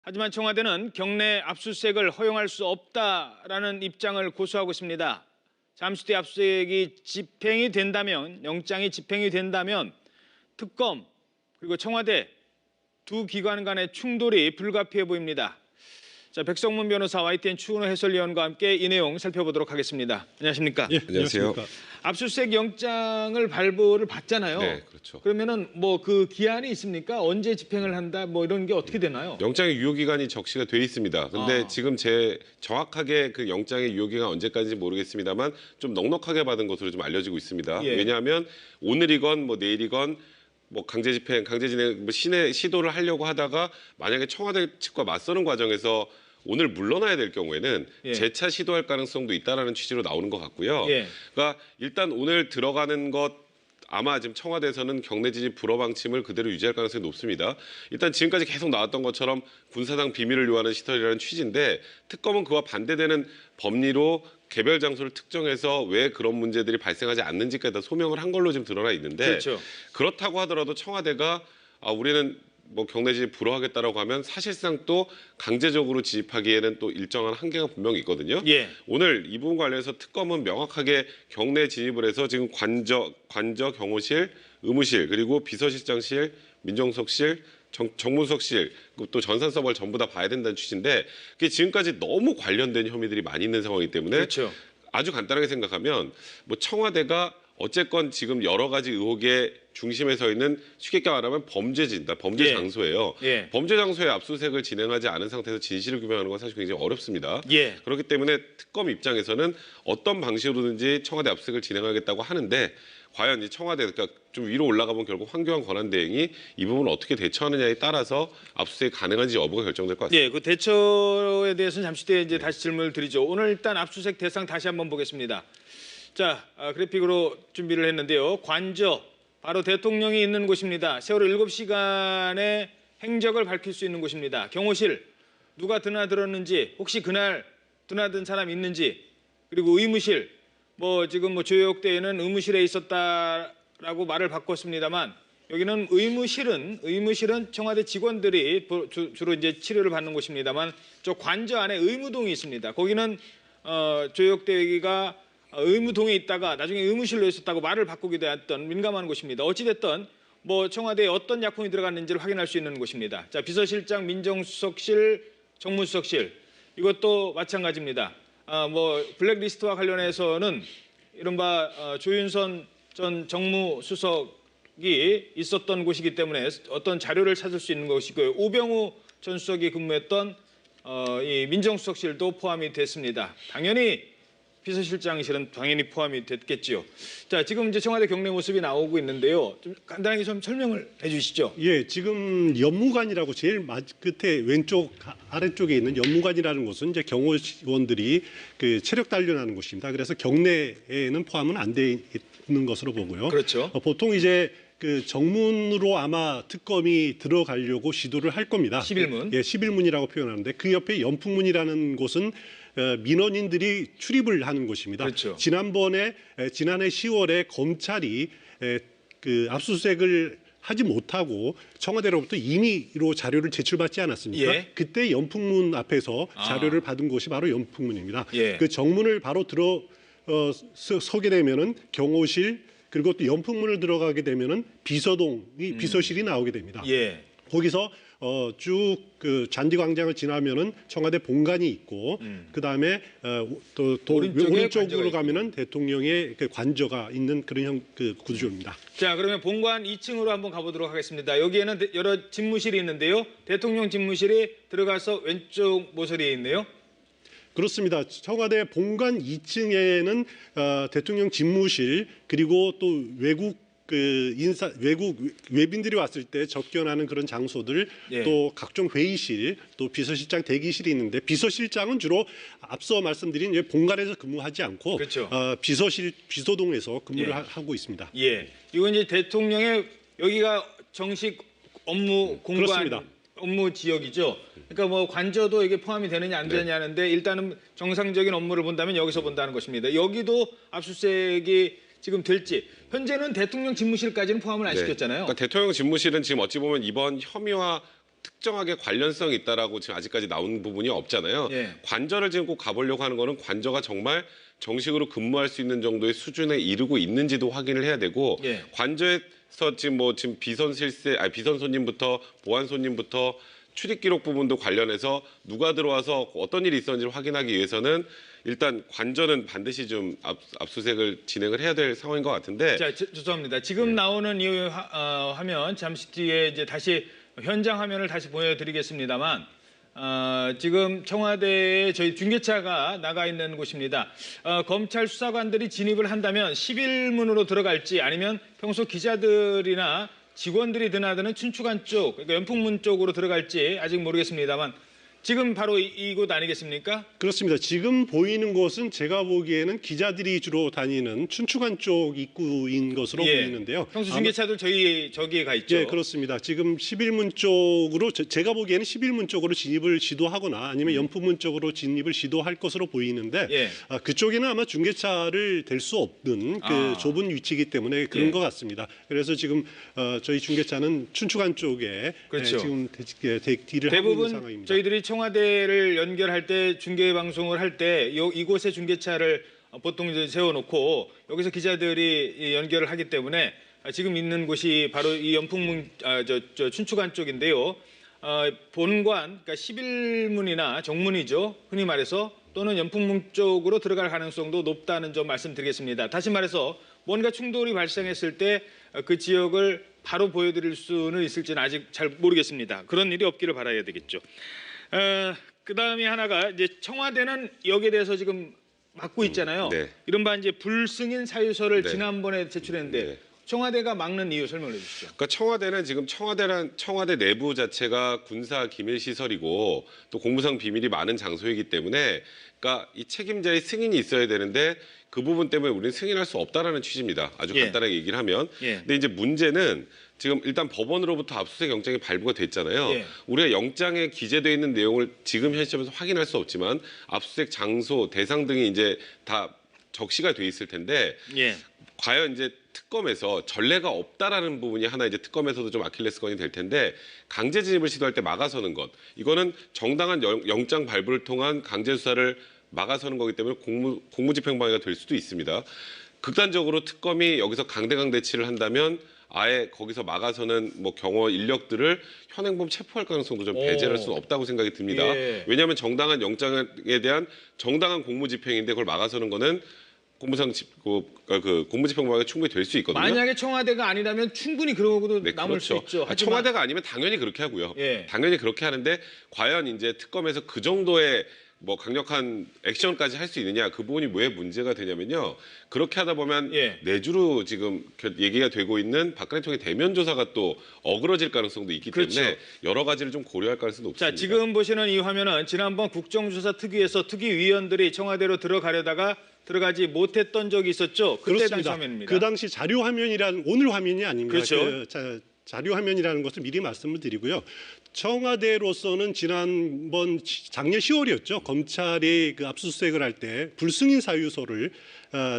하지만 청와대는 경내 압수수색을 허용할 수 없다라는 입장을 고수하고 있습니다. 잠시 뒤 압수수색이 집행이 된다면, 영장이 집행이 된다면 특검 그리고 청와대 두 기관 간의 충돌이 불가피해 보입니다. 자, 백성문 변호사, YTN 추은호 해설위원과 함께 이 내용 살펴보도록 하겠습니다. 안녕하십니까? 예, 안녕하세요. 압수수색 영장을 발부를 받잖아요. 네, 그렇죠. 그러면은 뭐 그 기한이 있습니까? 언제 집행을 한다? 뭐 이런 게 어떻게 되나요? 영장의 유효 기간이 적시가 돼 있습니다. 근데 지금 정확하게 그 영장의 유효 기간 언제까지인지 모르겠습니다만 좀 넉넉하게 받은 것으로 좀 알려지고 있습니다. 예. 왜냐하면 오늘이건 뭐 내일이건 뭐 강제 집행, 강제 진행 뭐 시도를 하려고 하다가 만약에 청와대 측과 맞서는 과정에서 오늘 물러나야 될 경우에는 예. 재차 시도할 가능성도 있다라는 취지로 나오는 것 같고요. 예. 그러니까 일단 오늘 들어가는 것 아마 지금 청와대에서는 경내 지지 불허 방침을 그대로 유지할 가능성이 높습니다. 일단 지금까지 계속 나왔던 것처럼 군사상 비밀을 요하는 시설이라는 취지인데 특검은 그와 반대되는 법리로 개별 장소를 특정해서 왜 그런 문제들이 발생하지 않는지까지 다 소명을 한 걸로 지금 드러나 있는데 그렇죠. 그렇다고 하더라도 청와대가 우리는 뭐 경내 지지 불허하겠다라고 하면 사실상 또 강제적으로 지집하기에는 또 일정한 한계가 분명히 있거든요. 예. 오늘 이 부분 관련해서 특검은 명확하게 경내 진입을 해서 지금 관저, 경호실, 의무실 그리고 비서실장실, 민정수석실, 정무수석실 그리고 또 전산서버를 전부 다 봐야 된다는 취지인데 그게 지금까지 너무 관련된 혐의들이 많이 있는 상황이기 때문에 그렇죠. 아주 간단하게 생각하면 뭐 청와대가 어쨌건 지금 여러 가지 의혹의 중심에 서 있는 쉽게 말하면 범죄지다, 범죄 예. 장소예요. 예. 범죄 장소에 압수수색을 진행하지 않은 상태에서 진실을 규명하는 건 사실 굉장히 어렵습니다. 예. 그렇기 때문에 특검 입장에서는 어떤 방식으로든지 청와대 압수수색을 진행하겠다고 하는데 과연 이 청와대 그러니까 좀 위로 올라가 보면 결국 황교안 권한대행이 이 부분을 어떻게 대처하느냐에 따라서 압수수색이 가능한지 여부가 결정될 것 같습니다. 예, 그 대처에 대해서는 잠시 뒤에 이제 다시 질문을 드리죠. 오늘 일단 압수수색 대상 다시 한번 보겠습니다. 자, 그래픽으로 준비를 했는데요. 관저, 바로 대통령이 있는 곳입니다. 세월호 7시간의 행적을 밝힐 수 있는 곳입니다. 경호실, 누가 드나들었는지, 혹시 그날 드나든 사람 있는지, 그리고 의무실, 뭐 지금 뭐 조혁대에는 의무실에 있었다라고 말을 바꿨습니다만 여기는 의무실은 청와대 직원들이 주로 이제 치료를 받는 곳입니다만 저 관저 안에 의무동이 있습니다. 거기는 조혁대가 의무동에 있다가 나중에 의무실로 있었다고 말을 바꾸기도 했던 민감한 곳입니다. 어찌됐든 뭐 청와대에 어떤 약품이 들어갔는지를 확인할 수 있는 곳입니다. 자, 비서실장, 민정수석실, 정무수석실 이것도 마찬가지입니다. 뭐 블랙리스트와 관련해서는 이른바 조윤선 전 정무수석이 있었던 곳이기 때문에 어떤 자료를 찾을 수 있는 것이고요. 오병우 전 수석이 근무했던 이 민정수석실도 포함이 됐습니다. 당연히 비서실장실은 당연히 포함이 됐겠지요. 자, 지금 이제 청와대 경내 모습이 나오고 있는데요. 좀 간단하게 좀 설명을 해주시죠. 예, 지금 연무관이라고 제일 끝에 왼쪽 아래쪽에 있는 연무관이라는 곳은 이제 경호원들이 그 체력 단련하는 곳입니다. 그래서 경내에는 포함은 안 돼 있는 것으로 보고요. 그렇죠. 보통 이제 그 정문으로 아마 특검이 들어가려고 시도를 할 겁니다. 11문. 예, 11문이라고 표현하는데 그 옆에 연풍문이라는 곳은 민원인들이 출입을 하는 곳입니다. 그렇죠. 지난해 10월에 검찰이 그 압수수색을 하지 못하고 청와대로부터 임의로 자료를 제출받지 않았습니까? 예. 그때 연풍문 앞에서 자료를 받은 곳이 바로 연풍문입니다. 예. 그 정문을 바로 서게 되면은 경호실 그리고 또 연풍문을 들어가게 되면은 비서동이 비서실이 나오게 됩니다. 예. 거기서 쭉 그 잔디광장을 지나면은 청와대 본관이 있고 그 다음에 또 오른쪽으로 가면은 대통령의 그 관저가 있는 그런 그 구조입니다. 자, 그러면 본관 2층으로 한번 가보도록 하겠습니다. 여기에는 여러 집무실이 있는데요. 대통령 집무실이 들어가서 왼쪽 모서리에 있네요. 그렇습니다. 청와대 본관 2층에는 대통령 집무실 그리고 또 외국 외빈들이 왔을 때 접견하는 그런 장소들 예. 또 각종 회의실 또 비서실장 대기실이 있는데 비서실장은 주로 앞서 말씀드린 본관에서 근무하지 않고 그렇죠. 비서동에서 근무를 예. 하고 있습니다. 예. 이건 이제 대통령의 여기가 정식 업무 공간 그렇습니다. 업무 지역이죠. 그러니까 뭐 관저도 이게 포함이 되느냐 안 되느냐 하는데 일단은 정상적인 업무를 본다면 여기서 본다는 것입니다. 여기도 압수수색이 지금 될지 현재는 대통령 집무실까지는 포함을 안 시켰잖아요. 그러니까 대통령 집무실은 지금 어찌 보면 이번 혐의와 특정하게 관련성이 있다라고 지금 아직까지 나온 부분이 없잖아요. 예. 관저를 지금 꼭 가보려고 하는 거는 관저가 정말 정식으로 근무할 수 있는 정도의 수준에 이르고 있는지도 확인을 해야 되고 예. 관저에서 지금 비선 손님부터 보안 손님부터 출입 기록 부분도 관련해서 누가 들어와서 어떤 일이 있었는지를 확인하기 위해서는 일단 관저는 반드시 좀 압수수색을 진행을 해야 될 상황인 것 같은데. 자, 죄송합니다. 지금 나오는 이 화면 잠시 뒤에 이제 다시 현장 화면을 다시 보여드리겠습니다만 지금 청와대에 저희 중계차가 나가 있는 곳입니다. 검찰 수사관들이 진입을 한다면 11문으로 들어갈지 아니면 평소 기자들이나 직원들이 드나드는 춘추관 쪽, 그러니까 연풍문 쪽으로 들어갈지 아직 모르겠습니다만 지금 바로 이곳 아니겠습니까? 그렇습니다. 지금 보이는 곳은 제가 보기에는 기자들이 주로 다니는 춘추관 쪽 입구인 것으로 보이는데요. 평소 중계차들 저기에 가 있죠. 예, 그렇습니다. 지금 11문 쪽으로 제가 보기에는 11문 쪽으로 진입을 시도하거나 아니면 연풍문 쪽으로 진입을 시도할 것으로 보이는데 예. 그쪽에는 아마 중계차를 댈 수 없는 그 좁은 위치이기 때문에 그런 예. 것 같습니다. 그래서 지금 저희 중계차는 춘추관 쪽에 그렇죠. 지금 대기를 하고 있는 대부분 상황입니다. 저희들이 청와대를 연결할 때 중계 방송을 할 때 이곳에 중계차를 보통 이제 세워놓고 여기서 기자들이 연결을 하기 때문에 지금 있는 곳이 바로 이 연풍문 저 춘추관 쪽인데요. 본관 그러니까 11문이나 정문이죠. 흔히 말해서 또는 연풍문 쪽으로 들어갈 가능성도 높다는 점 말씀드리겠습니다. 다시 말해서 뭔가 충돌이 발생했을 때 그 지역을 바로 보여드릴 수는 있을지는 아직 잘 모르겠습니다. 그런 일이 없기를 바라야 되겠죠. 그다음에 하나가 이제 청와대는 여기에 대해서 지금 막고 있잖아요. 네. 이른바 이제 불승인 사유서를 네. 지난번에 제출했는데 네. 청와대가 막는 이유 설명해 주시죠. 그러니까 청와대는 지금 청와대 내부 자체가 군사 기밀 시설이고 또 공무상 비밀이 많은 장소이기 때문에 그러니까 이 책임자의 승인이 있어야 되는데 그 부분 때문에 우리는 승인할 수 없다라는 취지입니다. 아주 예. 간단하게 얘기를 하면. 예. 근데 이제 문제는 지금 일단 법원으로부터 압수수색 영장이 발부가 됐잖아요. 예. 우리가 영장에 기재되어 있는 내용을 지금 현 시점에서 확인할 수 없지만 압수수색 장소, 대상 등이 이제 다 적시가 돼 있을 텐데 예. 과연 이제 특검에서 전례가 없다라는 부분이 하나 이제 특검에서도 좀 아킬레스건이 될 텐데 강제 진입을 시도할 때 막아서는 것 이거는 정당한 영장 발부를 통한 강제 수사를 막아서는 거기 때문에 공무집행방해가 될 수도 있습니다. 극단적으로 특검이 여기서 강대강 대치를 한다면 아예 거기서 막아서는 뭐 경호 인력들을 현행범 체포할 가능성도 좀 배제할 수는 없다고 생각이 듭니다. 예. 왜냐하면 정당한 영장에 대한 정당한 공무집행인데 그걸 막아서는 거는 공무집행방해가 충분히 될 수 있거든요. 만약에 청와대가 아니라면 충분히 그러고도 네, 남을 그렇죠. 수 있죠. 하지만 청와대가 아니면 당연히 그렇게 하고요. 예. 당연히 그렇게 하는데 과연 이제 특검에서 그 정도의 뭐 강력한 액션까지 할 수 있느냐 그 부분이 왜 문제가 되냐면요. 그렇게 하다 보면 예. 내주로 지금 얘기가 되고 있는 박근혜 총리 대면 조사가 또 어그러질 가능성도 있기 그렇죠. 때문에 여러 가지를 좀 고려할 가능성이 높습니다. 자, 지금 보시는 이 화면은 지난번 국정조사 특위에서 특위위원들이 청와대로 들어가지 못했던 적이 있었죠. 그때 당시 그렇습니다. 화면입니다. 그 당시 자료 화면이라는 오늘 화면이 아닙니다. 그렇죠. 자료 화면이라는 것을 미리 말씀을 드리고요. 청와대로서는 지난번 작년 10월이었죠. 검찰이 그 압수수색을 할 때 불승인 사유서를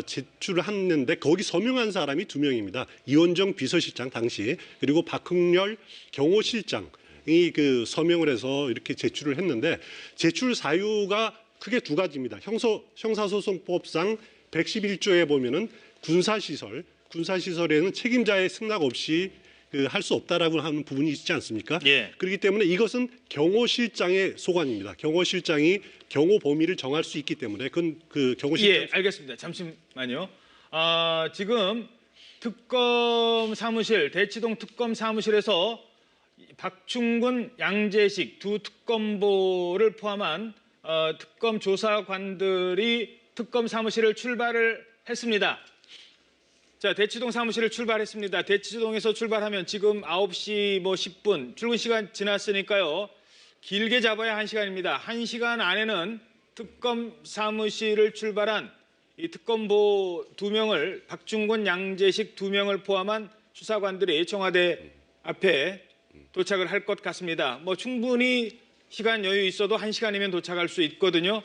제출했는데 거기 서명한 사람이 2명입니다. 이원정 비서실장 당시 그리고 박흥렬 경호실장이 그 서명을 해서 이렇게 제출을 했는데 제출 사유가 크게 두 가지입니다. 형사소송법상 111조에 보면은 군사시설에는 책임자의 승낙 없이 할 수 없다라고 하는 부분이 있지 않습니까? 예. 그렇기 때문에 이것은 경호실장의 소관입니다. 경호실장이 경호 범위를 정할 수 있기 때문에 그건 그 경호실장. 예, 알겠습니다. 잠시만요. 지금 특검 사무실, 대치동 특검 사무실에서 박충근, 양재식 두 특검보를 포함한 특검 조사관들이 특검 사무실을 출발을 했습니다. 자, 대치동 사무실을 출발했습니다. 대치동에서 출발하면 지금 9시 10분 출근 시간 지났으니까요. 길게 잡아야 1시간입니다. 1시간 안에는 특검 사무실을 출발한 이 특검보 2명을 박중근, 양재식 2명을 포함한 수사관들이 청와대 앞에 도착을 할 것 같습니다. 충분히 시간 여유 있어도 1시간이면 도착할 수 있거든요.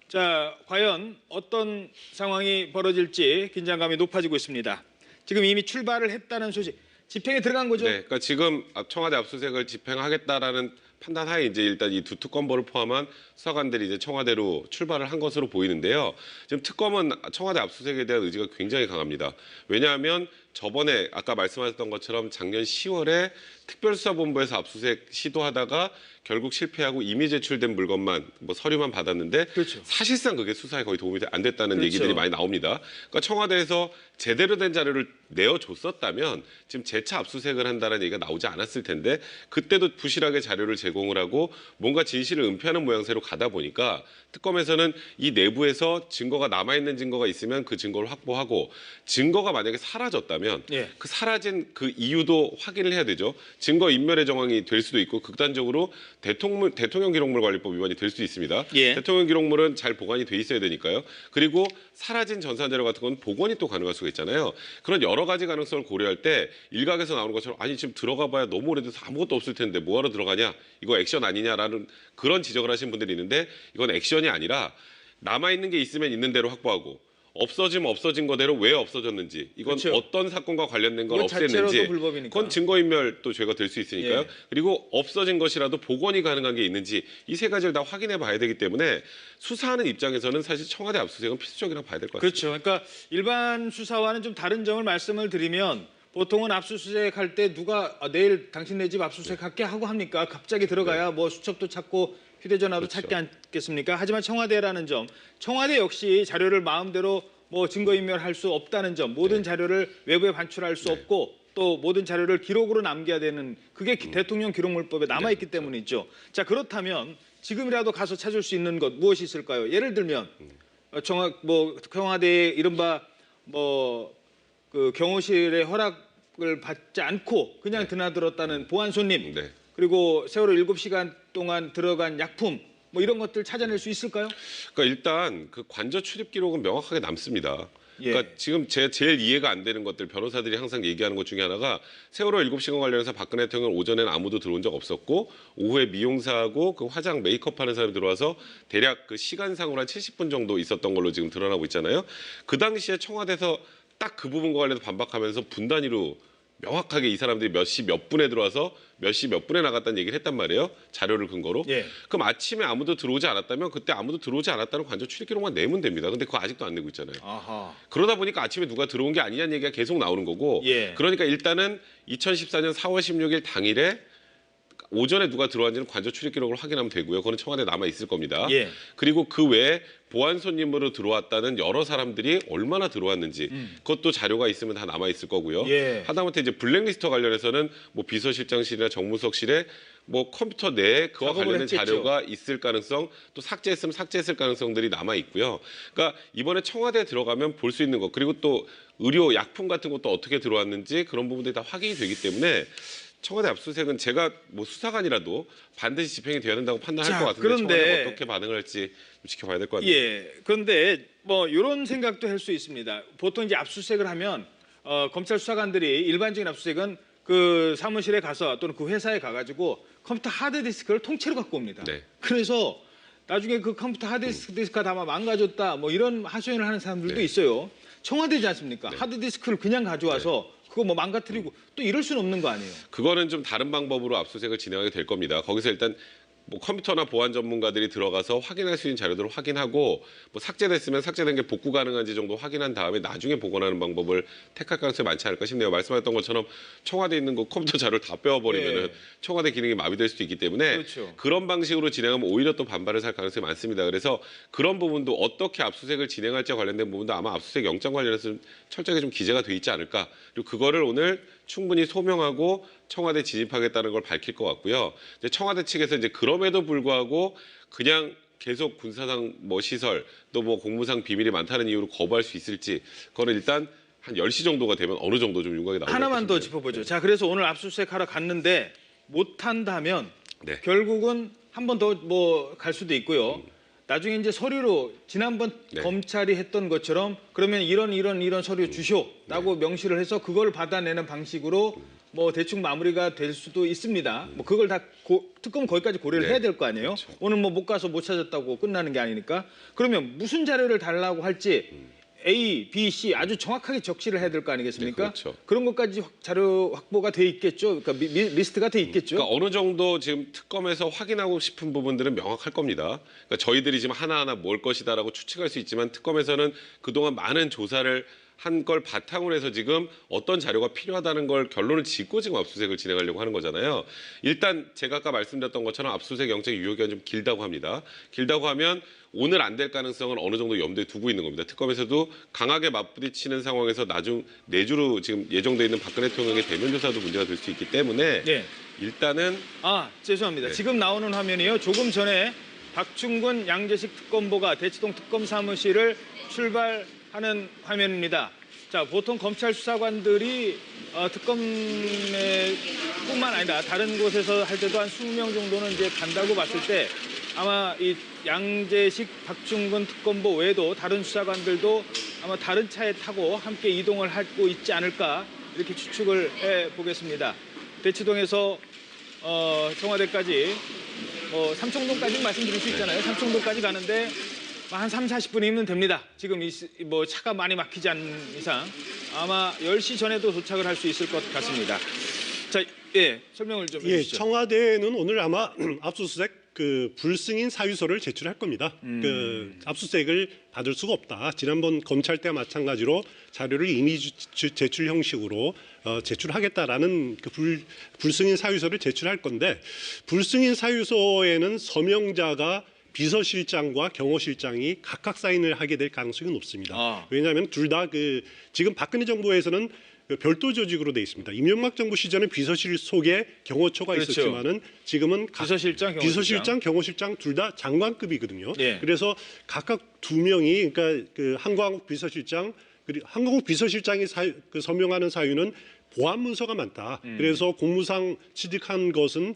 자, 과연 어떤 상황이 벌어질지 긴장감이 높아지고 있습니다. 지금 이미 출발을 했다는 소식, 집행에 들어간 거죠? 네, 그러니까 지금 청와대 압수수색을 집행하겠다라는 판단하에 이제 일단 이 두 특검보를 포함한 수사관들이 이제 청와대로 출발을 한 것으로 보이는데요. 지금 특검은 청와대 압수수색에 대한 의지가 굉장히 강합니다. 왜냐하면 저번에 아까 말씀하셨던 것처럼 작년 10월에 특별수사본부에서 압수수색 시도하다가 결국 실패하고 이미 제출된 물건만 뭐 서류만 받았는데 그렇죠. 사실상 그게 수사에 거의 도움이 안 됐다는 그렇죠. 얘기들이 많이 나옵니다. 그러니까 청와대에서 제대로 된 자료를 내어줬었다면 지금 재차 압수수색을 한다는 얘기가 나오지 않았을 텐데 그때도 부실하게 자료를 제공을 하고 뭔가 진실을 은폐하는 모양새로 가다 보니까 특검에서는 이 내부에서 증거가 남아있는 증거가 있으면 그 증거를 확보하고 증거가 만약에 사라졌다면 예. 그 사라진 그 이유도 확인을 해야 되죠. 증거 인멸의 정황이 될 수도 있고 극단적으로 대통령 기록물 관리법 위반이 될 수도 있습니다. 예. 대통령 기록물은 잘 보관이 돼 있어야 되니까요. 그리고 사라진 전산 자료 같은 건 복원이 또 가능할 수가 있잖아요. 그런 여러 가지 가능성을 고려할 때 일각에서 나오는 것처럼 아니 지금 들어가 봐야 너무 오래돼서 아무것도 없을 텐데 뭐하러 들어가냐 이거 액션 아니냐라는 그런 지적을 하시는 분들이 있는데 이건 액션이 아니라 남아있는 게 있으면 있는 대로 확보하고 없어지면 없어진 거대로 왜 없어졌는지 이건 그렇죠. 어떤 사건과 관련된 걸 그거 자체로도 없앴는지 불법이니까. 그건 증거인멸 또 죄가 될 수 있으니까요. 예. 그리고 없어진 것이라도 복원이 가능한 게 있는지 이 세 가지를 다 확인해 봐야 되기 때문에 수사하는 입장에서는 사실 청와대 압수수색은 필수적이라고 봐야 될 것 같습니다. 그렇죠. 그러니까 일반 수사와는 좀 다른 점을 말씀을 드리면 보통은 압수수색 할 때 누가 내일 당신 내 집 압수수색 할게 하고 합니까? 갑자기 들어가야 뭐 수첩도 찾고 휴대전화도 그렇죠. 찾지 않겠습니까? 하지만 청와대라는 점, 청와대 역시 자료를 마음대로 뭐 증거인멸할 수 없다는 점, 모든 자료를 외부에 반출할 수 없고 또 모든 자료를 기록으로 남겨야 되는 그게 대통령 기록물법에 남아있기 때문이죠. 자, 그렇다면 지금이라도 가서 찾을 수 있는 것 무엇이 있을까요? 예를 들면 청와대의 이른바 그 경호실의 허락을 받지 않고 그냥 드나들었다는 보안 손님 네. 그리고 세월호 7시간 동안 들어간 약품 뭐 이런 것들 찾아낼 수 있을까요? 그러니까 일단 그 관저 출입 기록은 명확하게 남습니다. 예. 그러니까 지금 제일 이해가 안 되는 것들 변호사들이 항상 얘기하는 것 중에 하나가 세월호 7시간 관련해서 박근혜 대통령 오전에는 아무도 들어온 적 없었고 오후에 미용사하고 그 화장 메이크업 하는 사람이 들어와서 대략 그 시간상으로 한 70분 정도 있었던 걸로 지금 드러나고 있잖아요. 그 당시에 청와대에서 딱 그 부분과 관련해서 반박하면서 분 단위로 명확하게 이 사람들이 몇 시 몇 분에 들어와서 몇 시 몇 분에 나갔다는 얘기를 했단 말이에요. 자료를 근거로. 예. 그럼 아침에 아무도 들어오지 않았다면 그때 아무도 들어오지 않았다는 관저 출입 기록만 내면 됩니다. 근데 그거 아직도 안 내고 있잖아요. 아하. 그러다 보니까 아침에 누가 들어온 게 아니냐는 얘기가 계속 나오는 거고 예. 그러니까 일단은 2014년 4월 16일 당일에 오전에 누가 들어왔는지는 관저 출입 기록을 확인하면 되고요. 그거는 청와대에 남아 있을 겁니다. 예. 그리고 그 외에 보안 손님으로 들어왔다는 여러 사람들이 얼마나 들어왔는지 그것도 자료가 있으면 다 남아 있을 거고요. 예. 하다못해 이제 블랙리스트 관련해서는 뭐 비서실장실이나 정무석실에 뭐 컴퓨터 내에 그와 작업을 관련된 했겠죠. 자료가 있을 가능성 또 삭제했으면 삭제했을 가능성들이 남아 있고요. 그러니까 이번에 청와대에 들어가면 볼 수 있는 것 그리고 또 의료 약품 같은 것도 어떻게 들어왔는지 그런 부분들이 다 확인이 되기 때문에 청와대 압수수색은 제가 뭐 수사관이라도 반드시 집행이 돼야 된다고 판단할 자, 것 같은데 그런데- 청와대가 어떻게 반응을 할지 좀 지켜봐야 될 것 같아요. 예. 그런데 뭐 이런 생각도 할 수 있습니다. 보통 이제 압수수색을 하면 검찰 수사관들이 일반적인 압수수색은 그 사무실에 가서 또는 그 회사에 가가지고 컴퓨터 하드디스크를 통째로 갖고 옵니다. 네. 그래서 나중에 그 컴퓨터 하드디스크가 다 망가졌다 뭐 이런 하소연을 하는 사람들도 네. 있어요. 청와대지 않습니까? 하드디스크를 그냥 가져와서 그거 뭐 망가뜨리고 또 이럴 수는 없는 거 아니에요. 그거는 좀 다른 방법으로 압수수색을 진행하게 될 겁니다. 거기서 일단 뭐 컴퓨터나 보안 전문가들이 들어가서 확인할 수 있는 자료들을 확인하고 뭐 삭제됐으면 삭제된 게 복구 가능한지 정도 확인한 다음에 나중에 복원하는 방법을 택할 가능성이 많지 않을까 싶네요. 말씀하셨던 것처럼 청와대에 있는 거 컴퓨터 자료를 다 빼어버리면은 예. 청와대 기능이 마비될 수도 있기 때문에 그렇죠. 그런 방식으로 진행하면 오히려 또 반발을 살 가능성이 많습니다. 그래서 그런 부분도 어떻게 압수수색을 진행할지와 관련된 부분도 아마 압수수색 영장 관련해서 철저하게 좀 기재가 돼 있지 않을까. 그리고 그거를 오늘 충분히 소명하고 청와대 진입하겠다는 걸 밝힐 것 같고요. 이제 청와대 측에서 이제 그럼에도 불구하고 그냥 계속 군사상 뭐 시설 또 뭐 공무상 비밀이 많다는 이유로 거부할 수 있을지 그거는 일단 한 10시 정도가 되면 어느 정도 좀 윤곽이 나올 하나만 더 것 같습니다. 짚어보죠. 자, 그래서 오늘 압수수색하러 갔는데 못한다면 네. 결국은 한 번 더 뭐 갈 수도 있고요. 나중에 이제 서류로 지난번 네. 검찰이 했던 것처럼 그러면 이런 서류 주쇼라고 명시를 해서 그걸 받아내는 방식으로 뭐 대충 마무리가 될 수도 있습니다. 뭐 그걸 다 특검 거기까지 고려를 네. 해야 될 거 아니에요. 그렇죠. 오늘 뭐 못 가서 못 찾았다고 끝나는 게 아니니까. 그러면 무슨 자료를 달라고 할지 A, B, C 아주 정확하게 적시를 해야 될 거 아니겠습니까? 네, 그렇죠. 그런 것까지 자료 확보가 돼 있겠죠. 그러니까 리스트가 돼 있겠죠. 그러니까 어느 정도 지금 특검에서 확인하고 싶은 부분들은 명확할 겁니다. 그러니까 저희들이 지금 하나하나 뭘 것이다라고 추측할 수 있지만 특검에서는 그동안 많은 조사를 한 걸 바탕으로 해서 지금 어떤 자료가 필요하다는 걸 결론을 짓고 지금 압수수색을 진행하려고 하는 거잖아요. 일단 제가 아까 말씀드렸던 것처럼 압수수색 영장 유효기간 좀 길다고 합니다. 길다고 하면 오늘 안 될 가능성은 어느 정도 염두에 두고 있는 겁니다. 특검에서도 강하게 맞부딪히는 상황에서 내주로 지금 예정돼 있는 박근혜 대통령의 대면 조사도 문제가 될 수 있기 때문에 네. 일단은 죄송합니다. 네. 지금 나오는 화면이요. 조금 전에 박충근 양재식 특검보가 대치동 특검 사무실을 출발하는 화면입니다. 자, 보통 검찰 수사관들이 특검뿐만 아니라 다른 곳에서 할 때도 한 20명 정도는 이제 간다고 봤을 때 아마 이 양재식 박충근 특검보 외에도 다른 수사관들도 아마 다른 차에 타고 함께 이동을 하고 있지 않을까 이렇게 추측을 해 보겠습니다. 대치동에서 청와대까지 삼청동까지는 말씀드릴 수 있잖아요. 삼청동까지 가는데 한 3, 40분이면 됩니다. 지금 차가 많이 막히지 않는 이상 아마 10시 전에도 도착을 할 수 있을 것 같습니다. 자, 설명을 좀 해주시죠. 청와대는 오늘 아마 압수수색 불승인 사유서를 제출할 겁니다. 압수수색을 받을 수가 없다. 지난번 검찰 때와 마찬가지로 자료를 이미 제출 형식으로 제출하겠다라는 불승인 사유서를 제출할 건데 불승인 사유서에는 서명자가 비서실장과 경호실장이 각각 사인을 하게 될 가능성이 높습니다. 왜냐하면 둘 다 지금 박근혜 정부에서는 별도 조직으로 돼 있습니다. 이명박 정부 시절에 비서실 속에 경호처가 그렇죠. 있었지만은 지금은 비서실장, 경호실장 둘 다 장관급이거든요. 예. 그래서 각각 두 명이 그러니까 한광욱 비서실장 그리고 한광욱 비서실장이 서명하는 사유는 보안 문서가 많다. 그래서 공무상 취득한 것은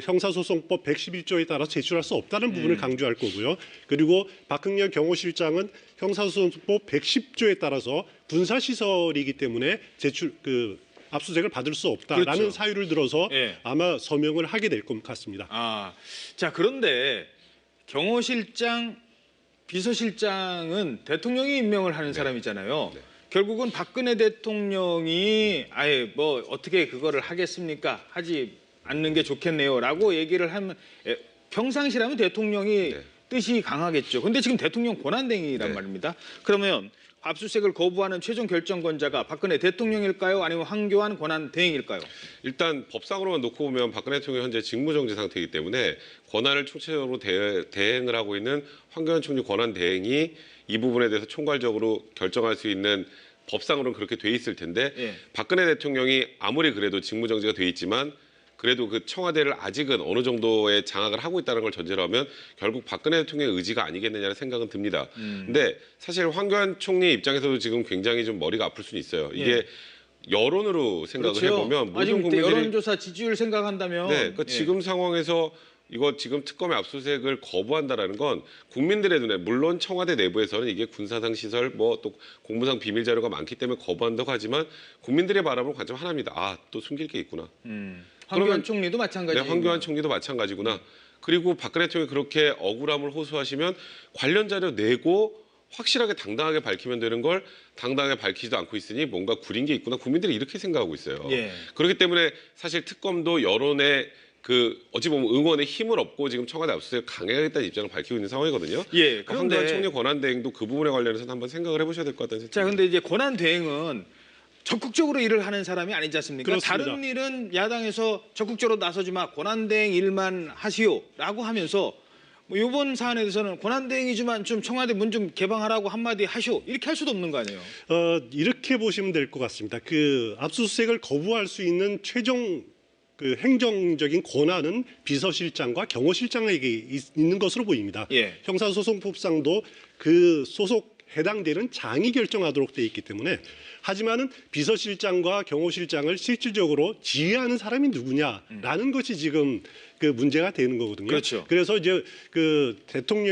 형사소송법 111조에 따라 제출할 수 없다는 부분을 강조할 거고요. 그리고 박흥렬 경호실장은 형사소송법 110조에 따라서 군사시설이기 때문에 압수수색을 받을 수 없다라는 그렇죠. 사유를 들어서 예. 아마 서명을 하게 될 것 같습니다. 자, 그런데 경호실장, 비서실장은 대통령이 임명을 하는 사람이잖아요. 결국은 박근혜 대통령이 아예 어떻게 그거를 하겠습니까? 하지 않는 게 좋겠네요라고 얘기를 하면 평상시라면 대통령이 뜻이 강하겠죠. 근데 지금 대통령 권한대행이란 말입니다. 그러면 압수수색을 거부하는 최종 결정권자가 박근혜 대통령일까요? 아니면 황교안 권한대행일까요? 일단 법상으로만 놓고 보면 박근혜 대통령이 현재 직무정지 상태이기 때문에 권한을 총체적으로 대행을 하고 있는 황교안 총리 권한대행이 이 부분에 대해서 총괄적으로 결정할 수 있는 법상으로는 그렇게 돼 있을 텐데 박근혜 대통령이 아무리 그래도 직무정지가 돼 있지만 그래도 그 청와대를 아직은 어느 정도의 장악을 하고 있다는 걸 전제로 하면 결국 박근혜 대통령의 의지가 아니겠느냐는 생각은 듭니다. 근데 사실 황교안 총리 입장에서도 지금 굉장히 좀 머리가 아플 수는 있어요. 이게 여론으로 생각을 해보면 모든 국민들이 여론조사 지지율 생각한다면 그러니까 지금 상황에서 이거 지금 특검의 압수수색을 거부한다라는 건 국민들의 눈에 물론 청와대 내부에서는 이게 군사상 시설 또 공무상 비밀 자료가 많기 때문에 거부한다고 하지만 국민들이 바라보는 관점 하나입니다. 또 숨길 게 있구나. 황교안 총리도 마찬가지예요. 네, 황교안 총리도 마찬가지구나. 그리고 박근혜 대통령이 그렇게 억울함을 호소하시면 관련 자료 내고 확실하게 당당하게 밝히면 되는 걸 당당하게 밝히지도 않고 있으니 뭔가 구린 게 있구나. 국민들이 이렇게 생각하고 있어요. 그렇기 때문에 사실 특검도 여론의 어찌 보면 응원의 힘을 얻고 지금 청와대 압수수색 강행하겠다는 입장을 밝히고 있는 상황이거든요. 그런데 황교안 총리 권한대행도 그 부분에 관련해서는 한번 생각을 해보셔야 될 것 같다는 생각이 자, 근데 이제 권한대행은 적극적으로 일을 하는 사람이 아니지 않습니까? 그렇습니다. 다른 일은 야당에서 적극적으로 나서지 마, 권한대행 일만 하시오라고 하면서 이번 사안에 대해서는 권한대행이지만 좀 청와대 문 좀 개방하라고 한마디 하시오 이렇게 할 수도 없는 거 아니에요? 이렇게 보시면 될 것 같습니다. 압수수색을 거부할 수 있는 최종 행정적인 권한은 비서실장과 경호실장에게 있는 것으로 보입니다. 형사소송법상도 소속 해당되는 장이 결정하도록 돼 있기 때문에 하지만은 비서실장과 경호실장을 실질적으로 지휘하는 사람이 누구냐라는 것이 지금 문제가 되는 거거든요. 그렇죠. 그래서 이제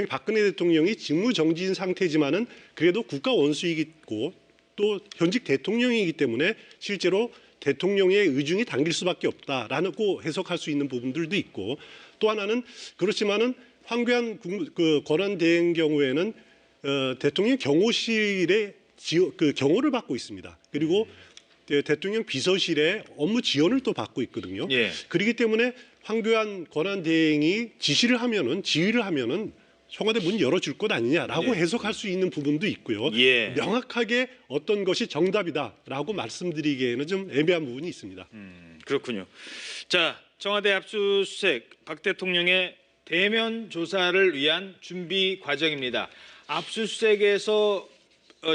박근혜 대통령이 직무정지인 상태지만은 그래도 국가 원수이고 또 현직 대통령이기 때문에 실제로 대통령의 의중이 당길 수밖에 없다라고 해석할 수 있는 부분들도 있고 또 하나는 그렇지만은 황교안 권한대행 경우에는 대통령 경호실에 그 경호를 받고 있습니다. 그리고 대통령 비서실에 업무 지원을 또 받고 있거든요. 예. 그렇기 때문에 황교안 권한대행이 지휘를 하면은 청와대 문 열어줄 것 아니냐라고 예. 해석할 수 있는 부분도 있고요. 예. 명확하게 어떤 것이 정답이다라고 말씀드리기에는 좀 애매한 부분이 있습니다. 그렇군요. 자, 청와대 압수수색 박 대통령의 대면 조사를 위한 준비 과정입니다. 압수수색에서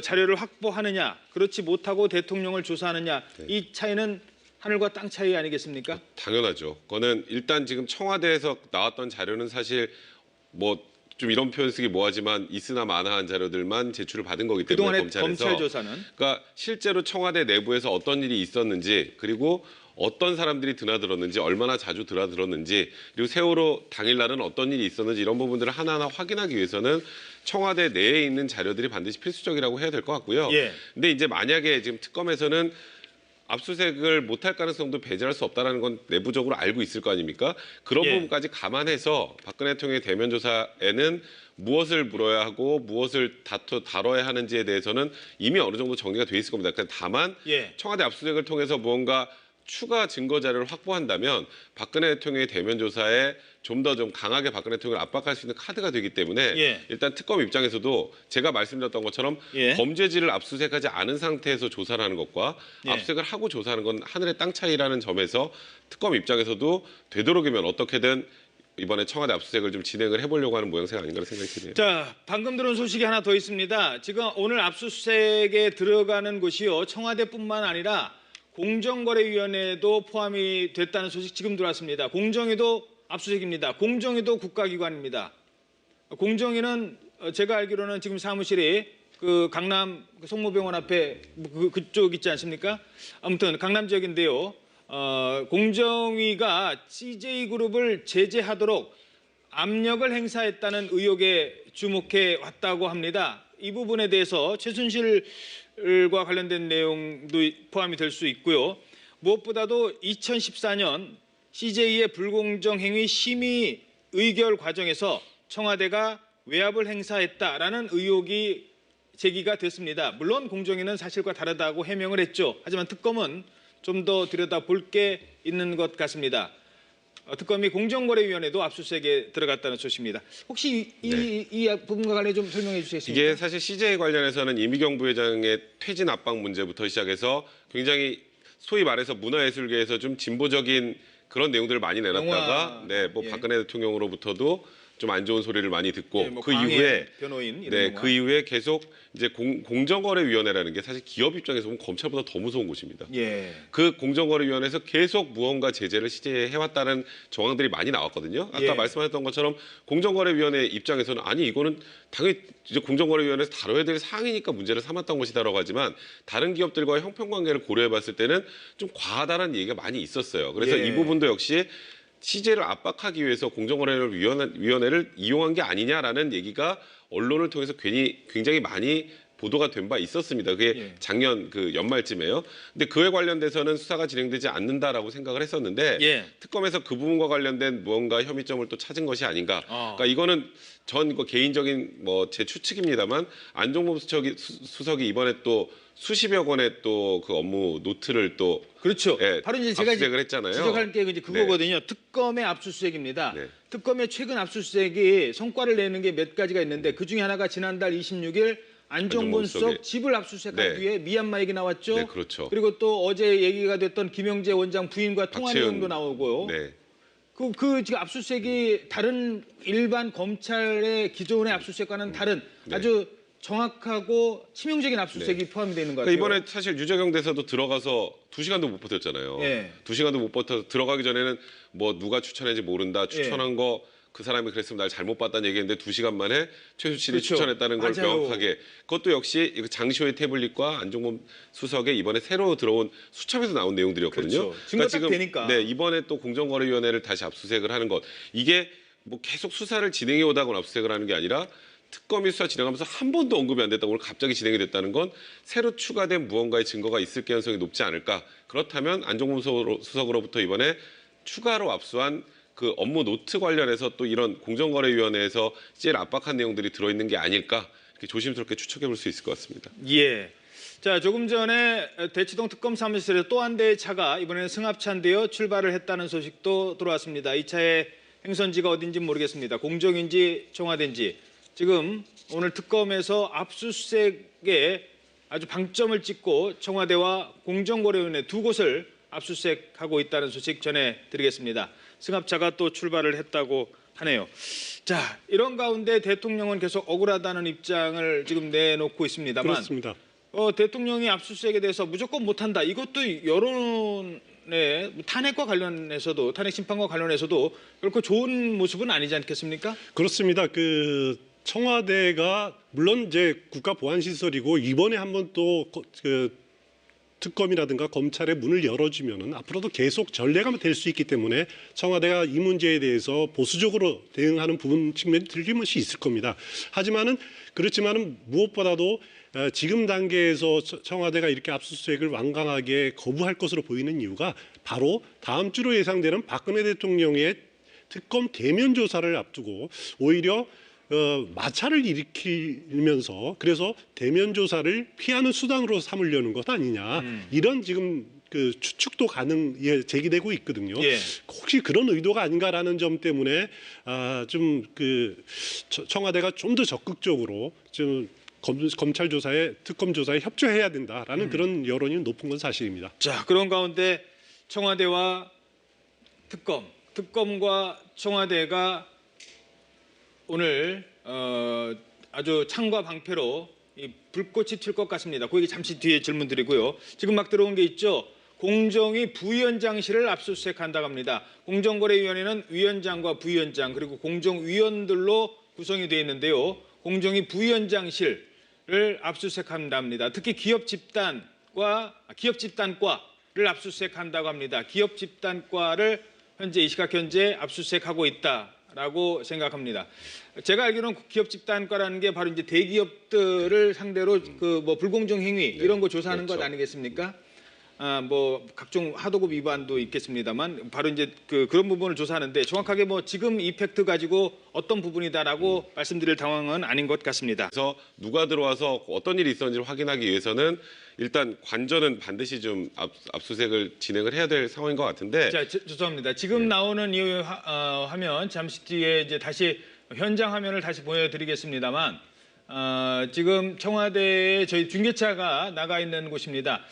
자료를 확보하느냐, 그렇지 못하고 대통령을 조사하느냐, 이 차이는 하늘과 땅 차이 아니겠습니까? 당연하죠. 그거는 일단 지금 청와대에서 나왔던 자료는 사실 뭐 좀 이런 표현 쓰기 뭐하지만 있으나 마나한 자료들만 제출을 받은 거기 때문에 그동안의 검찰 조사는 그러니까 실제로 청와대 내부에서 어떤 일이 있었는지 그리고 어떤 사람들이 드나들었는지 얼마나 자주 드나들었는지 그리고 세월호 당일날은 어떤 일이 있었는지 이런 부분들을 하나하나 확인하기 위해서는 청와대 내에 있는 자료들이 반드시 필수적이라고 해야 될 것 같고요. 예. 근데 이제 만약에 지금 특검에서는 압수수색을 못할 가능성도 배제할 수 없다는 건 내부적으로 알고 있을 거 아닙니까? 그런 예. 부분까지 감안해서 박근혜 대통령의 대면 조사에는 무엇을 물어야 하고 무엇을 다뤄야 하는지에 대해서는 이미 어느 정도 정리가 돼 있을 겁니다. 그러니까 다만 예. 청와대 압수수색을 통해서 무언가 추가 증거 자료를 확보한다면 박근혜 대통령의 대면 조사에 좀 더 강하게 박근혜 대통령을 압박할 수 있는 카드가 되기 때문에 예. 일단 특검 입장에서도 제가 말씀드렸던 것처럼 예. 범죄지를 압수수색하지 않은 상태에서 조사를 하는 것과 예. 압수수색을 하고 조사하는 건 하늘의 땅 차이라는 점에서 특검 입장에서도 되도록이면 어떻게든 이번에 청와대 압수수색을 좀 진행을 해보려고 하는 모양새가 아닌가 생각이 드네요. 자, 방금 들은 소식이 하나 더 있습니다. 지금 오늘 압수수색에 들어가는 곳이요, 청와대뿐만 아니라 공정거래위원회도 포함이 됐다는 소식 지금 들어왔습니다. 공정위도 압수수색입니다. 공정위도 국가기관입니다. 공정위는 제가 알기로는 지금 사무실이 그 강남 성모병원 앞에 그쪽 있지 않습니까? 아무튼 강남 지역인데요. 공정위가 CJ그룹을 제재하도록 압력을 행사했다는 의혹에 주목해 왔다고 합니다. 이 부분에 대해서 최순실과 관련된 내용도 포함이 될 수 있고요. 무엇보다도 2014년 CJ의 불공정 행위 심의 의결 과정에서 청와대가 외압을 행사했다라는 의혹이 제기가 됐습니다. 물론 공정위는 사실과 다르다고 해명을 했죠. 하지만 특검은 좀 더 들여다볼 게 있는 것 같습니다. 특검이 공정거래위원회도 압수수색에 들어갔다는 소식입니다. 혹시 이 부분과 관련해 좀 설명해 주시겠습니까? 이게 사실 CJ 관련해서는 이미경 부회장의 퇴진 압박 문제부터 시작해서 굉장히 소위 말해서 문화예술계에서 좀 진보적인 그런 내용들을 많이 내놨다가 영화, 예. 박근혜 대통령으로부터도 좀 안 좋은 소리를 많이 듣고 뭐 그 광해 이후에 변호인 이런 네, 영화. 그 이후에 계속 이제 공정거래위원회라는 게 사실 기업 입장에서 보면 검찰보다 더 무서운 곳입니다. 예. 그 공정거래위원회에서 계속 무언가 제재를 시제해왔다는 정황들이 많이 나왔거든요. 아까 예. 말씀하셨던 것처럼 공정거래위원회 입장에서는 아니 이거는 당연히 이제 공정거래위원회에서 다뤄야 될 사항이니까 문제를 삼았던 것이다라고 하지만 다른 기업들과의 형평관계를 고려해봤을 때는 좀 과하다는 얘기가 많이 있었어요. 그래서 예. 이 부분도 역시 CJ를 압박하기 위해서 공정거래위원회를 이용한 게 아니냐라는 얘기가 언론을 통해서 굉장히 많이 보도가 된 바 있었습니다. 그게 예. 작년 그 연말쯤에요. 근데 그에 관련돼서는 수사가 진행되지 않는다라고 생각을 했었는데 예. 특검에서 그 부분과 관련된 무언가 혐의점을 또 찾은 것이 아닌가. 그러니까 이거는 전 개인적인 제 추측입니다만 안종범 수석이 이번에 또 수십여 건의 또 그 업무 노트를 또 그렇죠. 예, 바로 이제 제가 압수수색을 했잖아요. 지적할 게 이제 그거거든요. 특검의 압수수색입니다. 네. 특검의 최근 압수수색이 성과를 내는 게 몇 가지가 있는데 그 중에 하나가 지난달 26일 안종범 수석 집을 압수수색하기 네. 위해 미얀마 얘기 나왔죠. 네, 그렇죠. 그리고 또 어제 얘기가 됐던 김영재 원장 부인과 통화 박채은, 내용도 나오고요. 네. 그 지금 압수수색이 다른 일반 검찰의 기존의 압수수색과는 다른 네. 아주 정확하고 치명적인 압수수색이 포함이 되는 것 같아요. 그러니까 이번에 사실 유재경 대사도 들어가서 2시간도 못 버텼잖아요. 예. 2시간도 못 버텨서 들어가기 전에는 누가 추천했는지 모른다. 추천한 거 그 사람이 그랬으면 날 잘못 봤다는 얘기했는데 2시간 만에 최수실이 그렇죠. 추천했다는 걸 맞아요. 명확하게. 그것도 역시 장시호의 태블릿과 안종범 수석의 이번에 새로 들어온 수첩에서 나온 내용들이었거든요. 그렇죠. 증거 딱 되니까. 네, 이번에 또 공정거래위원회를 다시 압수수색을 하는 것. 이게 계속 수사를 진행해 오다가 압수수색을 하는 게 아니라 특검이 수사 진행하면서 한 번도 언급이 안 됐다고 오늘 갑자기 진행이 됐다는 건 새로 추가된 무언가의 증거가 있을 가능성이 높지 않을까. 그렇다면 안종범 수석으로부터 이번에 추가로 압수한 그 업무 노트 관련해서 또 이런 공정거래위원회에서 CJ를 압박한 내용들이 들어있는 게 아닐까. 조심스럽게 추측해 볼 수 있을 것 같습니다. 예. 자, 조금 전에 대치동 특검 사무실에서 또 한 대의 차가 이번에는 승합차인데요. 출발을 했다는 소식도 들어왔습니다. 이 차의 행선지가 어딘지 모르겠습니다. 공정인지 청와대인지. 지금 오늘 특검에서 압수수색에 아주 방점을 찍고 청와대와 공정거래위원회 두 곳을 압수수색하고 있다는 소식 전해드리겠습니다. 승합차가 또 출발을 했다고 하네요. 자, 이런 가운데 대통령은 계속 억울하다는 입장을 지금 내놓고 있습니다만 그렇습니다. 대통령이 압수수색에 대해서 무조건 못한다. 이것도 여론의 탄핵과 관련해서도 탄핵 심판과 관련해서도 결코 좋은 모습은 아니지 않겠습니까? 그렇습니다. 그 청와대가 물론 이제 국가보안시설이고 이번에 한번 또 특검이라든가 검찰의 문을 열어주면은 앞으로도 계속 전례가 될 수 있기 때문에 청와대가 이 문제에 대해서 보수적으로 대응하는 부분 측면이 틀림없이 있을 겁니다. 그렇지만은 무엇보다도 지금 단계에서 청와대가 이렇게 압수수색을 완강하게 거부할 것으로 보이는 이유가 바로 다음 주로 예상되는 박근혜 대통령의 특검 대면 조사를 앞두고 오히려 마찰을 일으키면서 그래서 대면 조사를 피하는 수단으로 삼으려는 것 아니냐 이런 지금 그 추측도 제기되고 있거든요. 예. 혹시 그런 의도가 아닌가라는 점 때문에 좀 청와대가 좀 더 적극적으로 좀 검찰 조사에 특검 조사에 협조해야 된다라는 그런 여론이 높은 건 사실입니다. 자, 그런 가운데 청와대와 특검과 청와대가 오늘 아주 창과 방패로 이 불꽃이 튈 것 같습니다. 그 얘기 잠시 뒤에 질문 드리고요. 지금 막 들어온 게 있죠. 공정위 부위원장실을 압수수색한다고 합니다. 공정거래위원회는 위원장과 부위원장 그리고 공정위원들로 구성이 되어 있는데요. 공정위 부위원장실을 압수수색한답니다. 특히 기업집단과를 압수수색한다고 합니다. 기업집단과를 이 시각 현재 압수수색하고 있다라고 생각합니다. 제가 알기로는 기업집단과라는 게 바로 이제 대기업들을 상대로 불공정 행위 이런 거 조사하는 그렇죠. 것 아니겠습니까? 각종 하도급 위반도 있겠습니다만 바로 이제 그런 부분을 조사하는데 정확하게 지금 이 팩트 가지고 어떤 부분이다라고 말씀드릴 상황은 아닌 것 같습니다. 그래서 누가 들어와서 어떤 일이 있었는지를 확인하기 위해서는 일단 관저는 반드시 좀 압수수색을 진행을 해야 될 상황인 것 같은데. 자, 죄송합니다. 지금 나오는 이 화면 잠시 뒤에 이제 다시 현장 화면을 다시 보여드리겠습니다만 지금 청와대에 저희 중계차가 나가 있는 곳입니다.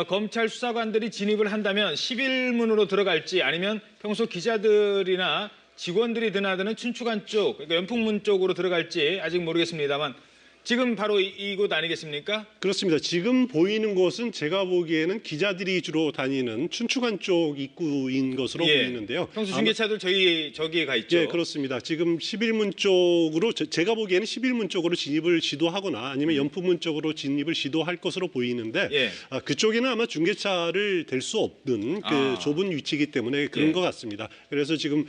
검찰 수사관들이 진입을 한다면 11문으로 들어갈지 아니면 평소 기자들이나 직원들이 드나드는 춘추관 쪽, 그러니까 연풍문 쪽으로 들어갈지 아직 모르겠습니다만 지금 바로 이곳 아니겠습니까? 그렇습니다. 지금 보이는 곳은 제가 보기에는 기자들이 주로 다니는 춘추관 쪽 입구인 것으로 보이는데요. 평소 중계차들 저기에 가 있죠. 예, 그렇습니다. 지금 11문 쪽으로 제가 보기에는 11문 쪽으로 진입을 시도하거나 아니면 연풍문 쪽으로 진입을 시도할 것으로 보이는데 그쪽에는 아마 중계차를 댈 수 없는 좁은 위치이기 때문에 그런 것 같습니다. 그래서 지금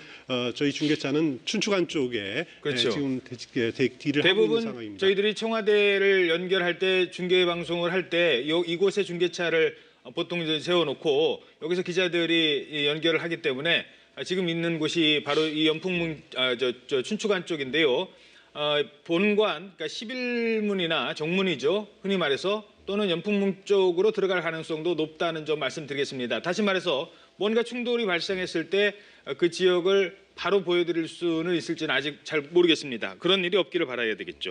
저희 중계차는 춘추관 쪽에 그렇죠. 지금 대기를 하고 있는 대부분 상황입니다. 저희들이 청와대를 연결할 때 중계 방송을 할 때 이곳에 중계차를 보통 이제 세워놓고 여기서 기자들이 연결을 하기 때문에 지금 있는 곳이 바로 이 연풍문 춘추관 쪽인데요. 본관 그러니까 11문이나 정문이죠. 흔히 말해서 또는 연풍문 쪽으로 들어갈 가능성도 높다는 점 말씀드리겠습니다. 다시 말해서 뭔가 충돌이 발생했을 때 그 지역을 바로 보여드릴 수는 있을지는 아직 잘 모르겠습니다. 그런 일이 없기를 바라야 되겠죠.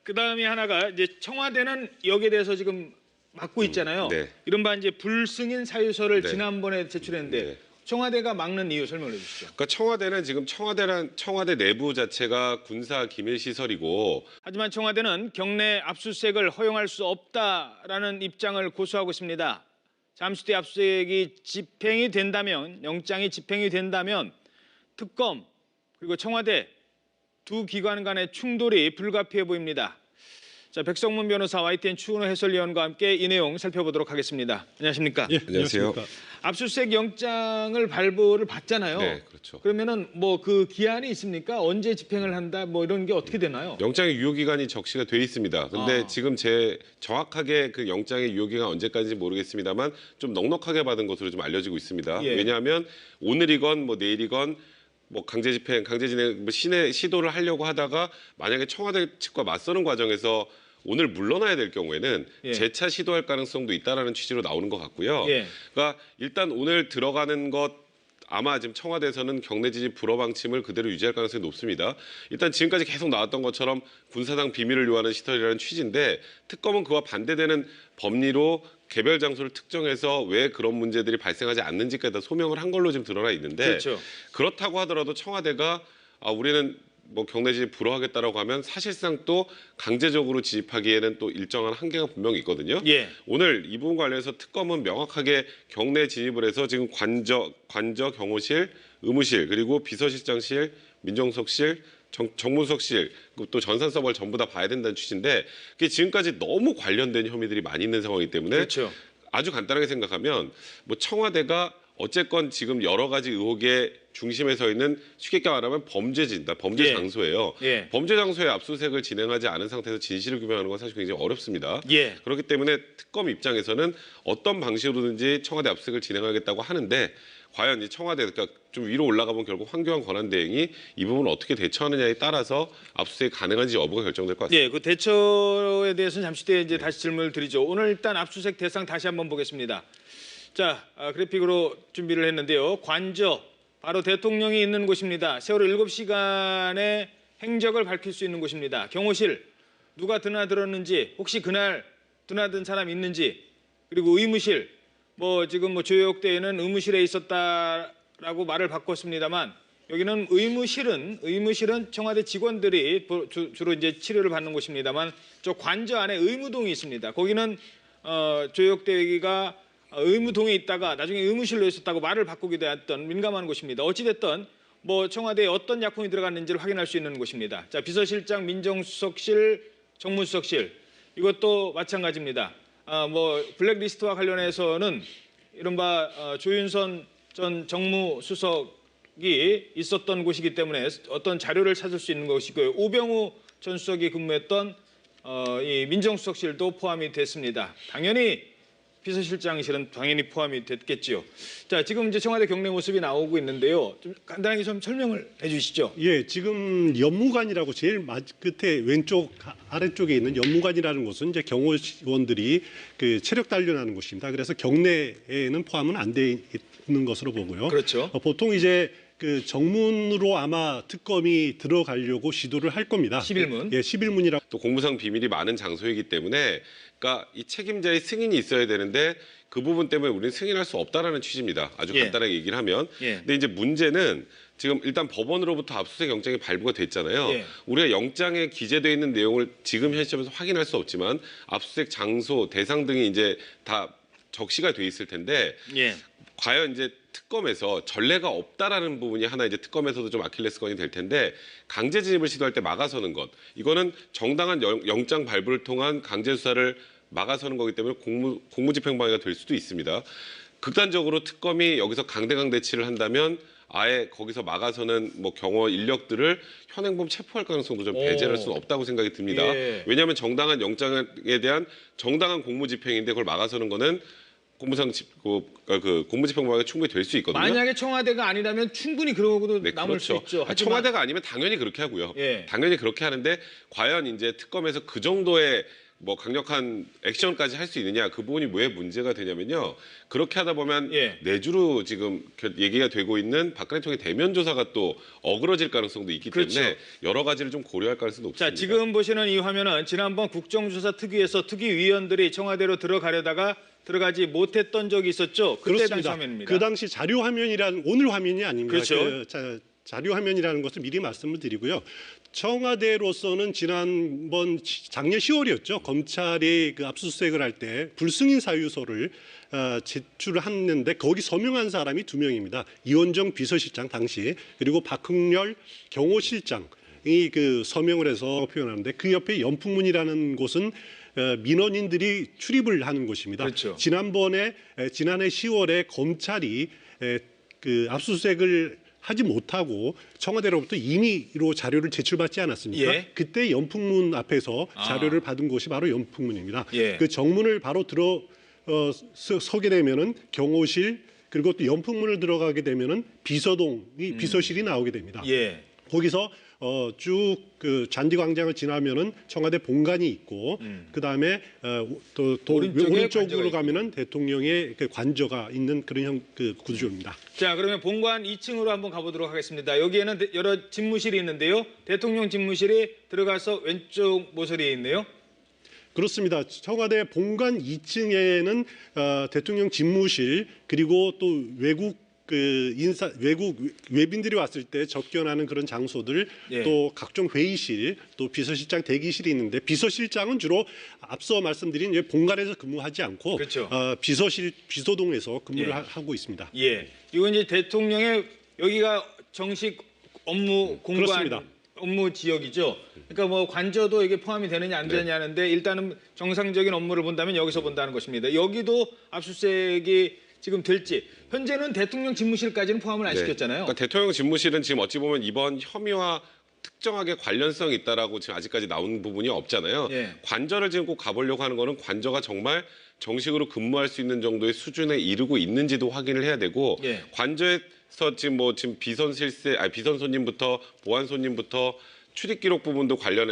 그다음에 하나가 이제 청와대는 여기에 대해서 지금 막고 있잖아요. 네. 이른바 이제 불승인 사유서를 네. 지난번에 제출했는데 네. 청와대가 막는 이유 설명해 주시죠. 그러니까 청와대는 지금 청와대 내부 자체가 군사 기밀 시설이고 하지만 청와대는 경내 압수수색을 허용할 수 없다라는 입장을 고수하고 있습니다. 잠시 뒤에 압수수색이 집행이 된다면, 영장이 집행이 된다면 특검 그리고 청와대 두 기관 간의 충돌이 불가피해 보입니다. 자, 백성문 변호사, YTN 추은호 해설위원과 함께 이 내용 살펴보도록 하겠습니다. 안녕하십니까? 예, 안녕하세요. 안녕하십니까? 압수수색 영장을 발부를 받잖아요. 네, 그렇죠. 그러면은 그 기한이 있습니까? 언제 집행을 한다? 이런 게 어떻게 되나요? 영장의 유효 기간이 적시가 돼 있습니다. 근데 지금 정확하게 그 영장의 유효 기간 언제까지인지 모르겠습니다만 좀 넉넉하게 받은 것으로 좀 알려지고 있습니다. 예. 왜냐하면 오늘이건 내일이건 뭐 강제 집행, 강제 진행 뭐 시도를 하려고 하다가 만약에 청와대 측과 맞서는 과정에서 오늘 물러나야 될 경우에는 예. 재차 시도할 가능성도 있다라는 취지로 나오는 것 같고요. 예. 그러니까 일단 오늘 들어가는 것 아마 지금 청와대에서는 경내 지지 불허 방침을 그대로 유지할 가능성이 높습니다. 일단 지금까지 계속 나왔던 것처럼 군사상 비밀을 요하는 시설이라는 취지인데 특검은 그와 반대되는 법리로 개별 장소를 특정해서 왜 그런 문제들이 발생하지 않는지까지 다 소명을 한 걸로 지금 드러나 있는데 그렇죠. 그렇다고 하더라도 청와대가 우리는 뭐 경내 지지 불허하겠다라고 하면 사실상 또 강제적으로 지집하기에는 또 일정한 한계가 분명히 있거든요. 예. 오늘 이 부분 관련해서 특검은 명확하게 경내 진입을 해서 지금 관저 경호실, 의무실 그리고 비서실장실, 민정수석실, 정무수석실 또 전산 서버를 전부 다 봐야 된다는 취지인데 그게 지금까지 너무 관련된 혐의들이 많이 있는 상황이기 때문에 그렇죠. 아주 간단하게 생각하면 뭐 청와대가 어쨌건 지금 여러 가지 의혹의 중심에 서 있는 쉽게 말하면 범죄지다, 범죄 예. 장소예요. 예. 범죄 장소에 압수수색을 진행하지 않은 상태에서 진실을 규명하는 건 사실 굉장히 어렵습니다. 예. 그렇기 때문에 특검 입장에서는 어떤 방식으로든지 청와대 압수수색을 진행하겠다고 하는데 과연 이 청와대 그러니까 좀 위로 올라가 보면 결국 황교안 권한대행이 이 부분을 어떻게 대처하느냐에 따라서 압수수색이 가능한지 여부가 결정될 것 같습니다. 예, 그 대처에 대해서는 잠시 뒤에 이제 다시 질문을 드리죠. 오늘 일단 압수수색 대상 다시 한번 보겠습니다. 자, 그래픽으로 준비를 했는데요. 관저, 바로 대통령이 있는 곳입니다. 세월호 7시간의 행적을 밝힐 수 있는 곳입니다. 경호실, 누가 드나들었는지, 혹시 그날 드나든 사람 있는지, 그리고 의무실, 뭐 지금 뭐 조혁대에는 의무실에 있었다라고 말을 바꿨습니다만 여기는 의무실은 청와대 직원들이 주로 이제 치료를 받는 곳입니다만 저 관저 안에 의무동이 있습니다. 거기는 조혁대가 의무동에 있다가 나중에 의무실로 있었다고 말을 바꾸기도 했던 민감한 곳입니다. 어찌됐든 뭐 청와대에 어떤 약품이 들어갔는지를 확인할 수 있는 곳입니다. 자, 비서실장, 민정수석실, 정무수석실 이것도 마찬가지입니다. 뭐 블랙리스트와 관련해서는 이른바 조윤선 전 정무수석이 있었던 곳이기 때문에 어떤 자료를 찾을 수 있는 것이고요. 오병우 전 수석이 근무했던 이 민정수석실도 포함이 됐습니다. 당연히 비서실장실은 당연히 포함이 됐겠지요. 자, 지금 이제 청와대 경내 모습이 나오고 있는데요. 좀 간단하게 좀 설명을 해주시죠. 예, 지금 연무관이라고 제일 끝에 왼쪽 아래쪽에 있는 연무관이라는 곳은 이제 경호원들이 그 체력 단련하는 곳입니다. 그래서 경내에는 포함은 안 돼 있는 것으로 보고요. 그렇죠. 보통 이제 그 정문으로 아마 특검이 들어가려고 시도를 할 겁니다. 11문. 예, 11문이라고. 또 공무상 비밀이 많은 장소이기 때문에 그러니까 이 책임자의 승인이 있어야 되는데 그 부분 때문에 우리는 승인할 수 없다라는 취지입니다. 아주 예. 간단하게 얘기를 하면. 예. 근데 이제 문제는 지금 일단 법원으로부터 압수수색 영장이 발부가 됐잖아요. 예. 우리가 영장에 기재되어 있는 내용을 지금 현 시점에서 확인할 수 없지만 압수수색 장소, 대상 등이 이제 다 적시가 돼 있을 텐데 예. 과연 이제 특검에서 전례가 없다라는 부분이 하나 이제 특검에서도 좀 아킬레스건이 될 텐데 강제 진입을 시도할 때 막아서는 것 이거는 정당한 영장 발부를 통한 강제 수사를 막아서는 거기 때문에 공무집행방해가 될 수도 있습니다. 극단적으로 특검이 여기서 강대강 대치를 한다면 아예 거기서 막아서는 뭐 경호 인력들을 현행범 체포할 가능성도 좀 배제할 수는 없다고 생각이 듭니다. 예. 왜냐하면 정당한 영장에 대한 정당한 공무집행인데 그걸 막아서는 거는 공무집행방해가 충분히 될 수 있거든요. 만약에 청와대가 아니라면 충분히 그러고도 네, 남을 그렇죠. 수 있죠. 하지만 청와대가 아니면 당연히 그렇게 하고요. 예. 당연히 그렇게 하는데 과연 이제 특검에서 그 정도의 뭐 강력한 액션까지 할 수 있느냐 그 부분이 왜 문제가 되냐면요. 그렇게 하다 보면 예. 내주로 지금 얘기가 되고 있는 박근혜 총리 대면 조사가 또 어그러질 가능성도 있기 그렇죠. 때문에 여러 가지를 좀 고려할 가능성도 높습니다. 자, 지금 보시는 이 화면은 지난번 국정조사 특위에서 특위위원들이 청와대로 들어가려다가 들어가지 못했던 적이 있었죠. 그때 당시 화면입니다. 그 당시 자료 화면이라는 오늘 화면이 아닙니다. 그렇죠. 자료 화면이라는 것을 미리 말씀을 드리고요. 청와대로서는 지난번 작년 10월이었죠. 검찰이 그 압수수색을 할 때 불승인 사유서를 제출을 했는데 거기 서명한 사람이 2명입니다. 이원정 비서실장 당시 그리고 박흥렬 경호실장이 그 서명을 해서 표현하는데 그 옆에 연풍문이라는 곳은 민원인들이 출입을 하는 곳입니다. 그렇죠. 지난해 10월에 검찰이 그 압수수색을 하지 못하고 청와대로부터 임의로 자료를 제출받지 않았습니까? 예. 그때 연풍문 앞에서 자료를 받은 곳이 바로 연풍문입니다. 예. 그 정문을 바로 서게 되면은 경호실, 그리고 또 연풍문을 들어가게 되면은 비서동이 비서실이 나오게 됩니다. 예. 거기서 쭉 그 잔디광장을 지나면은 청와대 본관이 있고 그다음에 또 오른쪽에 오른쪽으로 관저가 가면은 대통령의 그 관저가 있는 그런 그 구조입니다. 자, 그러면 본관 2층으로 한번 가보도록 하겠습니다. 여기에는 여러 집무실이 있는데요. 대통령 집무실이 들어가서 왼쪽 모서리에 있네요. 그렇습니다. 청와대 본관 2층에는 대통령 집무실 그리고 또 외국 외빈들이 왔을 때 접견하는 그런 장소들 예. 또 각종 회의실 또 비서실장 대기실이 있는데 비서실장은 주로 앞서 말씀드린 본관에서 근무하지 않고 그렇죠. 비서동에서 근무를 예. 하고 있습니다. 예. 이건 이제 대통령의 여기가 정식 업무 공간 그렇습니다. 업무 지역이죠. 그러니까 뭐 관저도 이게 포함이 되느냐 안 되느냐 하는데 일단은 정상적인 업무를 본다면 여기서 본다는 것입니다. 여기도 압수수색이 지금 될지 현재는 대통령 집무실까지는 포함을 안 네. 시켰잖아요. 그러니까 대통령 집무실은 지금 어찌 보면 이번 혐의와 특정하게 관련성이 있다라고 지금 아직까지 나온 부분이 없잖아요. 예. 관저를 지금 꼭 가보려고 하는 거는 관저가 정말 정식으로 근무할 수 있는 정도의 수준에 이르고 있는지도 확인을 해야 되고 예. 관저에서 지금 비선 손님부터 보안 손님부터 출입 기록 부분도 관련해서